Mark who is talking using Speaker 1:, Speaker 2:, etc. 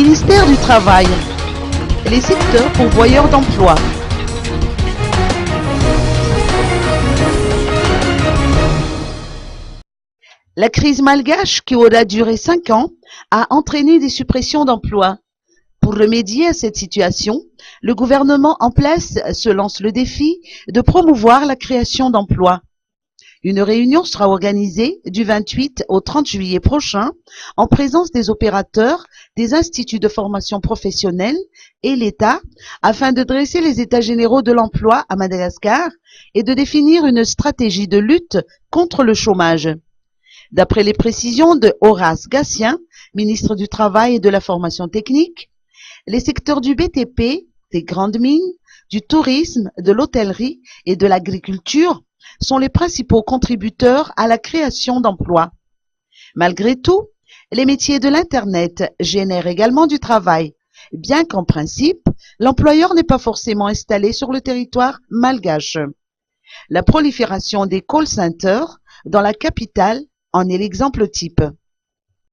Speaker 1: Ministère du Travail. Les secteurs pourvoyeurs d'emploi. La crise malgache, qui aura duré 5 ans, a entraîné des suppressions d'emplois. Pour remédier à cette situation, le gouvernement en place se lance le défi de promouvoir la création d'emplois. Une réunion sera organisée du 28 au 30 juillet prochain en présence des opérateurs, des instituts de formation professionnelle et l'État afin de dresser les états généraux de l'emploi à Madagascar et de définir une stratégie de lutte contre le chômage. D'après les précisions de Horace Gatien, ministre du Travail et de la Formation technique, les secteurs du BTP, des grandes mines, du tourisme, de l'hôtellerie et de l'agriculture sont les principaux contributeurs à la création d'emplois. Malgré tout, les métiers de l'Internet génèrent également du travail, bien qu'en principe, l'employeur n'est pas forcément installé sur le territoire malgache. La prolifération des call centers dans la capitale en est l'exemple type.